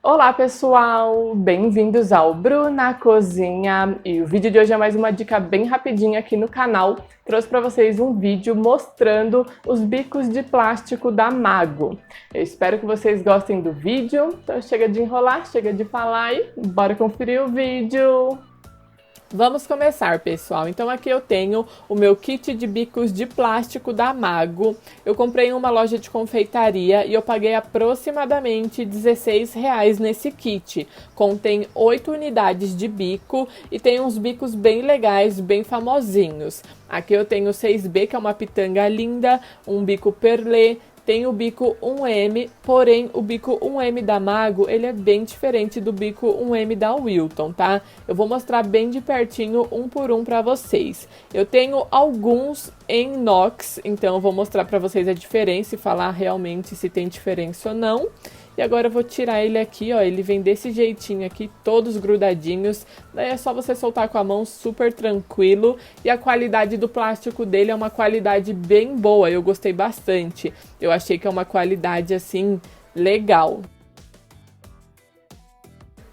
Olá pessoal, bem-vindos ao Bruna Cozinha, e o vídeo de hoje é mais uma dica bem rapidinha aqui no canal. Trouxe para vocês um vídeo mostrando os bicos de plástico da Mago. Eu espero que vocês gostem do vídeo, então chega de enrolar, chega de falar e bora conferir o vídeo! Vamos começar, pessoal. Então aqui eu tenho o meu kit de bicos de plástico da Mago. Eu comprei em uma loja de confeitaria e eu paguei aproximadamente R$16 nesse kit. Contém 8 unidades de bico e tem uns bicos bem legais, bem famosinhos. Aqui eu tenho o 6B, que é uma pitanga linda, um bico perlê. Tem o bico 1M, porém o bico 1M da Mago, ele é bem diferente do bico 1M da Wilton, tá? Eu vou mostrar bem de pertinho, um por um, pra vocês. Eu tenho alguns em inox, então eu vou mostrar pra vocês a diferença e falar realmente se tem diferença ou não. E agora eu vou tirar ele aqui, ó, ele vem desse jeitinho aqui, todos grudadinhos. Daí é só você soltar com a mão, super tranquilo. E a qualidade do plástico dele é uma qualidade bem boa, eu gostei bastante. Eu achei que é uma qualidade, assim, legal.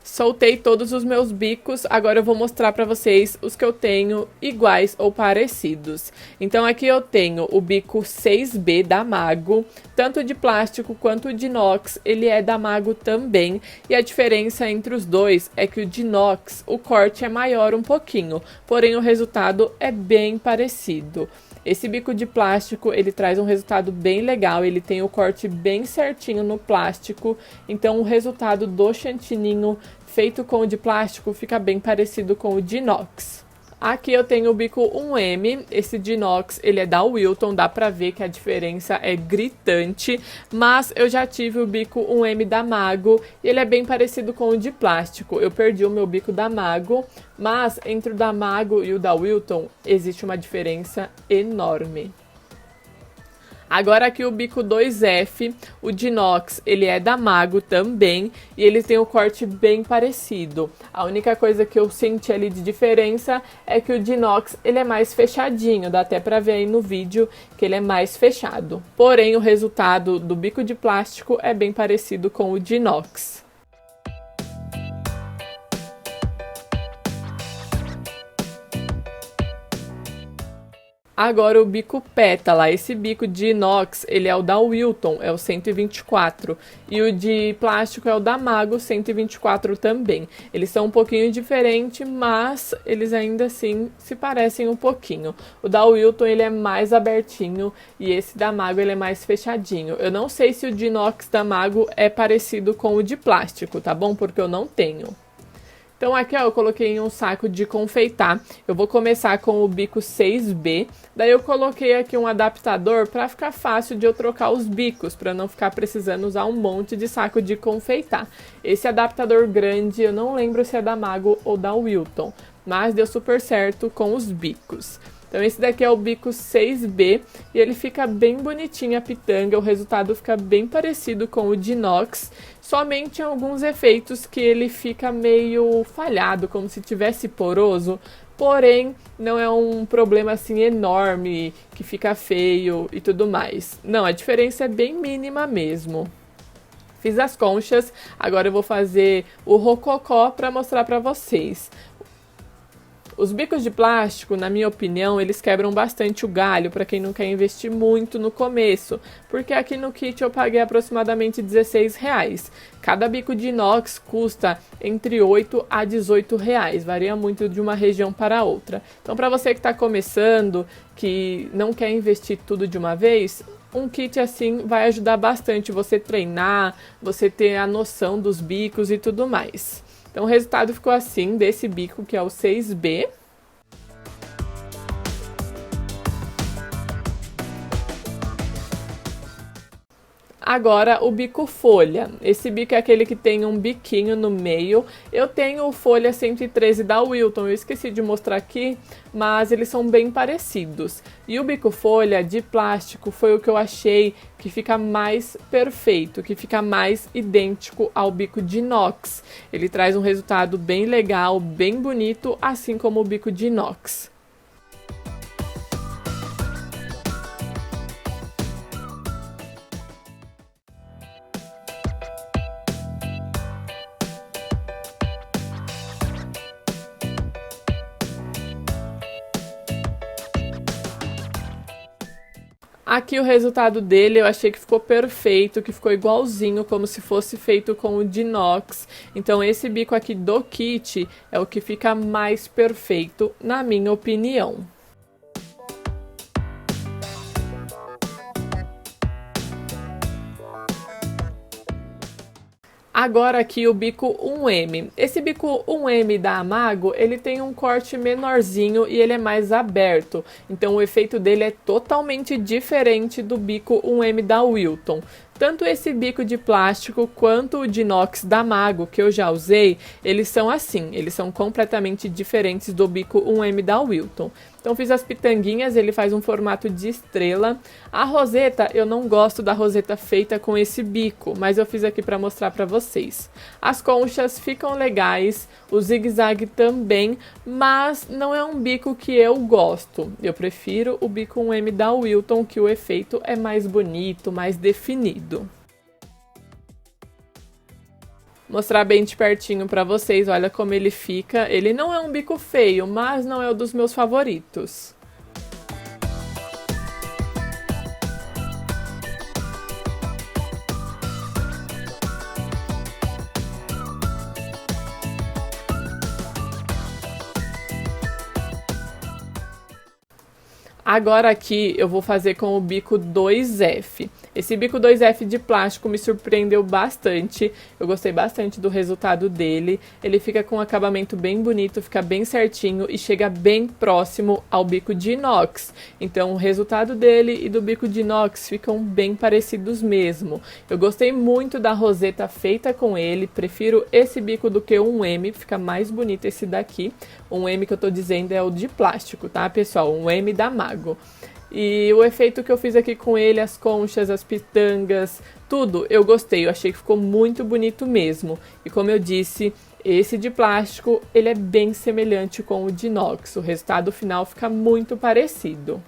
Soltei todos os meus bicos, agora eu vou mostrar para vocês os que eu tenho iguais ou parecidos. Então aqui eu tenho o bico 6B da Mago, tanto de plástico quanto de inox, ele é da Mago também. E a diferença entre os dois é que o de inox, o corte é maior um pouquinho, porém o resultado é bem parecido. Esse bico de plástico, ele traz um resultado bem legal, ele tem o corte bem certinho no plástico, então o resultado do chantininho feito com o de plástico fica bem parecido com o de inox. Aqui eu tenho o bico 1M, esse de inox, ele é da Wilton, dá pra ver que a diferença é gritante, mas eu já tive o bico 1M da Mago e ele é bem parecido com o de plástico. Eu perdi o meu bico da Mago, mas entre o da Mago e o da Wilton existe uma diferença enorme. Agora aqui o bico 2F, o de inox, ele é da Mago também e ele tem o corte bem parecido. A única coisa que eu senti ali de diferença é que o de inox, ele é mais fechadinho, dá até pra ver aí no vídeo que ele é mais fechado. Porém, o resultado do bico de plástico é bem parecido com o de inox. Agora o bico pétala, esse bico de inox, ele é o da Wilton, é o 124, e o de plástico é o da Mago, 124 também. Eles são um pouquinho diferentes, mas eles ainda assim se parecem um pouquinho. O da Wilton, ele é mais abertinho e esse da Mago, ele é mais fechadinho. Eu não sei se o de inox da Mago é parecido com o de plástico, tá bom? Porque eu não tenho. Então aqui, ó, eu coloquei em um saco de confeitar. Eu vou começar com o bico 6B. Daí eu coloquei aqui um adaptador para ficar fácil de eu trocar os bicos, para não ficar precisando usar um monte de saco de confeitar. Esse adaptador grande, eu não lembro se é da Mago ou da Wilton, mas deu super certo com os bicos. Então esse daqui é o bico 6B e ele fica bem bonitinho a pitanga, o resultado fica bem parecido com o de inox, somente em alguns efeitos que ele fica meio falhado, como se tivesse poroso, porém não é um problema assim enorme, que fica feio e tudo mais. Não, a diferença é bem mínima mesmo. Fiz as conchas, agora eu vou fazer o rococó para mostrar para vocês. Os bicos de plástico, na minha opinião, eles quebram bastante o galho para quem não quer investir muito no começo, porque aqui no kit eu paguei aproximadamente R$16. Cada bico de inox custa entre 8 a 18 reais, varia muito de uma região para outra. Então, para você que está começando, que não quer investir tudo de uma vez, um kit assim vai ajudar bastante você treinar, você ter a noção dos bicos e tudo mais. Então o resultado ficou assim, desse bico que é o 6B. Agora o bico folha, esse bico é aquele que tem um biquinho no meio. Eu tenho o folha 113 da Wilton, eu esqueci de mostrar aqui, mas eles são bem parecidos. E o bico folha de plástico foi o que eu achei que fica mais perfeito, que fica mais idêntico ao bico de inox. Ele traz um resultado bem legal, bem bonito, assim como o bico de inox. Aqui o resultado dele eu achei que ficou perfeito, que ficou igualzinho, como se fosse feito com o de inox. Então esse bico aqui do kit é o que fica mais perfeito, na minha opinião. Agora aqui o bico 1M. Esse bico 1M da Amago, ele tem um corte menorzinho e ele é mais aberto. Então o efeito dele é totalmente diferente do bico 1M da Wilton. Tanto esse bico de plástico quanto o de inox da Amago, que eu já usei, eles são assim, eles são completamente diferentes do bico 1M da Wilton. Então fiz as pitanguinhas, ele faz um formato de estrela. A roseta, eu não gosto da roseta feita com esse bico, mas eu fiz aqui para mostrar para vocês. As conchas ficam legais, o zigue-zague também, mas não é um bico que eu gosto. Eu prefiro o bico 1M da Wilton, que o efeito é mais bonito, mais definido. Mostrar bem de pertinho para vocês, olha como ele fica. Ele não é um bico feio, mas não é um dos meus favoritos. Agora aqui eu vou fazer com o bico 2F. Esse bico 2F de plástico me surpreendeu bastante, eu gostei bastante do resultado dele. Ele fica com um acabamento bem bonito, fica bem certinho e chega bem próximo ao bico de inox. Então o resultado dele e do bico de inox ficam bem parecidos mesmo. Eu gostei muito da roseta feita com ele, prefiro esse bico do que o 1M, fica mais bonito esse daqui. O 1M que eu tô dizendo é o de plástico, tá pessoal? O 1M da Amago. E o efeito que eu fiz aqui com ele, as conchas, as pitangas, tudo, eu gostei. Eu achei que ficou muito bonito mesmo. E como eu disse, esse de plástico, ele é bem semelhante com o de inox. O resultado final fica muito parecido.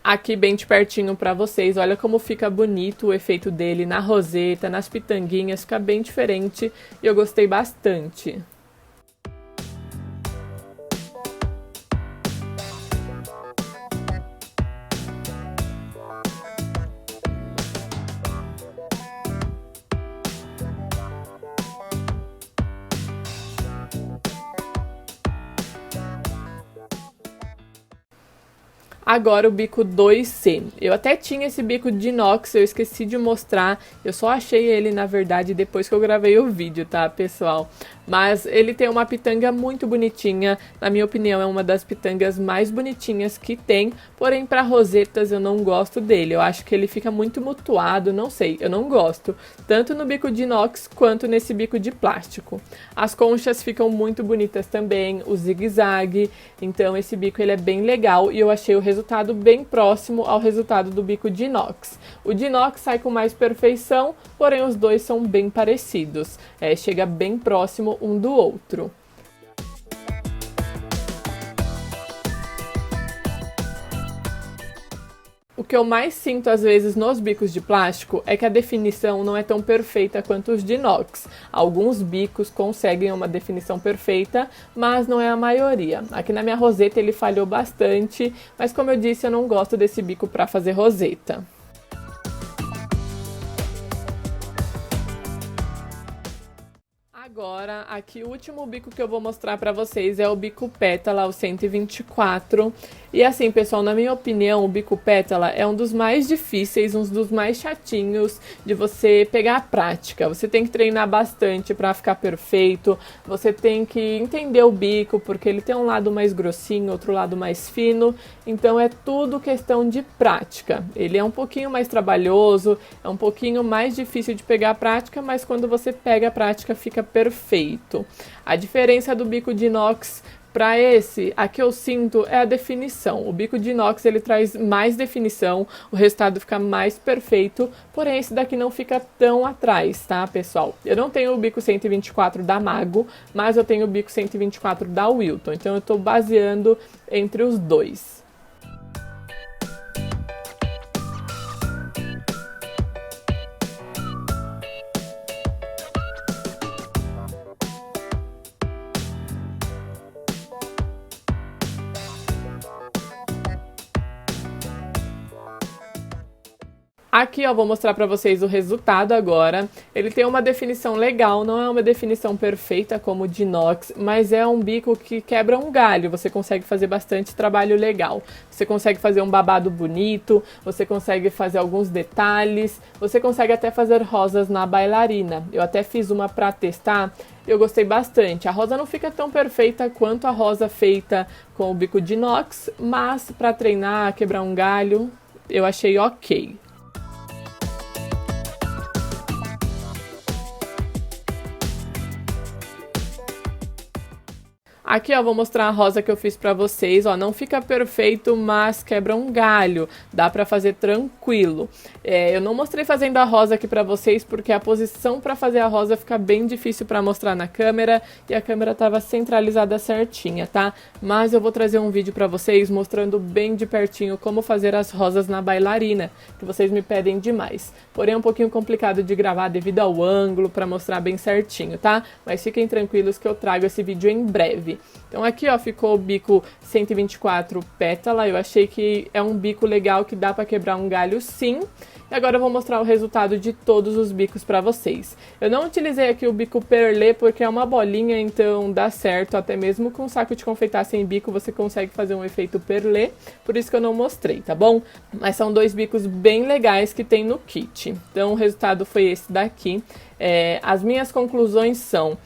Aqui bem de pertinho para vocês, olha como fica bonito o efeito dele na roseta, nas pitanguinhas, fica bem diferente e eu gostei bastante. Agora o bico 2C. Eu até tinha esse bico de inox, eu esqueci de mostrar. Eu só achei ele, na verdade, depois que eu gravei o vídeo, tá, pessoal? Mas ele tem uma pitanga muito bonitinha. Na minha opinião, é uma das pitangas mais bonitinhas que tem. Porém, para rosetas, eu não gosto dele. Eu acho que ele fica muito mutuado, não sei, eu não gosto. Tanto no bico de inox, quanto nesse bico de plástico. As conchas ficam muito bonitas também, o zigue-zague. Então, esse bico ele é bem legal e eu achei o resultado bem próximo ao resultado do bico de inox. O de inox sai com mais perfeição, porém os dois são bem parecidos. Chega bem próximo um do outro. O que eu mais sinto às vezes nos bicos de plástico é que a definição não é tão perfeita quanto os de inox. Alguns bicos conseguem uma definição perfeita, mas não é a maioria. Aqui na minha roseta ele falhou bastante, mas como eu disse, eu não gosto desse bico para fazer roseta. Agora, aqui o último bico que eu vou mostrar pra vocês é o bico pétala, o 124. E assim, pessoal, na minha opinião, o bico pétala é um dos mais difíceis, um dos mais chatinhos de você pegar a prática. Você tem que treinar bastante pra ficar perfeito, você tem que entender o bico, porque ele tem um lado mais grossinho, outro lado mais fino. Então é tudo questão de prática. Ele é um pouquinho mais trabalhoso, é um pouquinho mais difícil de pegar a prática, mas quando você pega a prática fica perfeito. A diferença do bico de inox para esse, a que eu sinto é a definição. O bico de inox ele traz mais definição, o resultado fica mais perfeito, porém esse daqui não fica tão atrás, tá, pessoal? Eu não tenho o bico 124 da Amago, mas eu tenho o bico 124 da Wilton, então eu estou baseando entre os dois. Aqui, ó, vou mostrar pra vocês o resultado agora. Ele tem uma definição legal, não é uma definição perfeita como o de inox, mas é um bico que quebra um galho, você consegue fazer bastante trabalho legal. Você consegue fazer um babado bonito, você consegue fazer alguns detalhes, você consegue até fazer rosas na bailarina. Eu até fiz uma pra testar, eu gostei bastante. A rosa não fica tão perfeita quanto a rosa feita com o bico de inox, mas pra treinar, quebrar um galho, eu achei ok. Aqui, ó, vou mostrar a rosa que eu fiz pra vocês, ó, não fica perfeito, mas quebra um galho, dá pra fazer tranquilo. Eu não mostrei fazendo a rosa aqui pra vocês, porque a posição pra fazer a rosa fica bem difícil pra mostrar na câmera, e a câmera tava centralizada certinha, tá? Mas eu vou trazer um vídeo pra vocês mostrando bem de pertinho como fazer as rosas na bailarina, que vocês me pedem demais. Porém, é um pouquinho complicado de gravar devido ao ângulo, pra mostrar bem certinho, tá? Mas fiquem tranquilos que eu trago esse vídeo em breve. Então aqui, ó, ficou o bico 124 pétala, eu achei que é um bico legal que dá pra quebrar um galho sim. E agora eu vou mostrar o resultado de todos os bicos pra vocês. Eu não utilizei aqui o bico perlê porque é uma bolinha, então dá certo, até mesmo com um saco de confeitar sem bico você consegue fazer um efeito perlê, por isso que eu não mostrei, tá bom? Mas são dois bicos bem legais que tem no kit. Então o resultado foi esse daqui. As minhas conclusões são: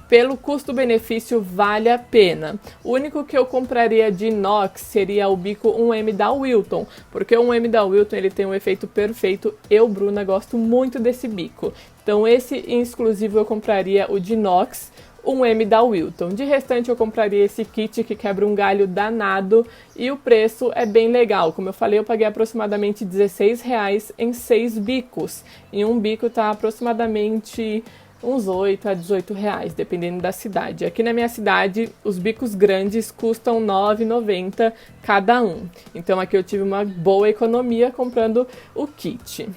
pelo custo-benefício, vale a pena. O único que eu compraria de inox seria o bico 1M da Wilton, porque o 1M da Wilton ele tem um efeito perfeito. Eu, Bruna, gosto muito desse bico. Então esse em exclusivo eu compraria o de inox, 1M da Wilton. De restante eu compraria esse kit que quebra um galho danado e o preço é bem legal. Como eu falei, eu paguei aproximadamente R$16 em 6 bicos. E um bico tá aproximadamente uns 8 a 18 reais, dependendo da cidade. Aqui na minha cidade, os bicos grandes custam R$ 9,90 cada um. Então aqui eu tive uma boa economia comprando o kit.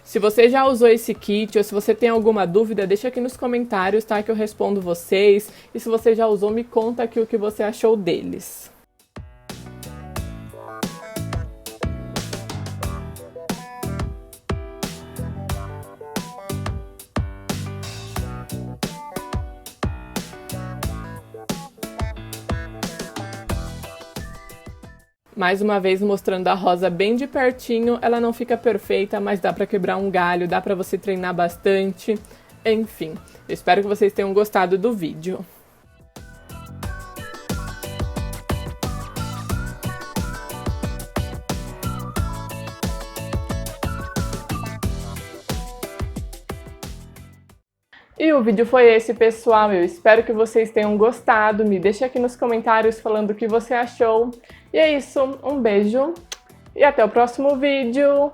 Se você já usou esse kit ou se você tem alguma dúvida, deixa aqui nos comentários, tá? Que eu respondo vocês. E se você já usou, me conta aqui o que você achou deles. Mais uma vez mostrando a rosa bem de pertinho, ela não fica perfeita, mas dá pra quebrar um galho, dá pra você treinar bastante, enfim. Eu espero que vocês tenham gostado do vídeo. E o vídeo foi esse, pessoal. Eu espero que vocês tenham gostado. Me deixa aqui nos comentários falando o que você achou. E é isso, um beijo e até o próximo vídeo.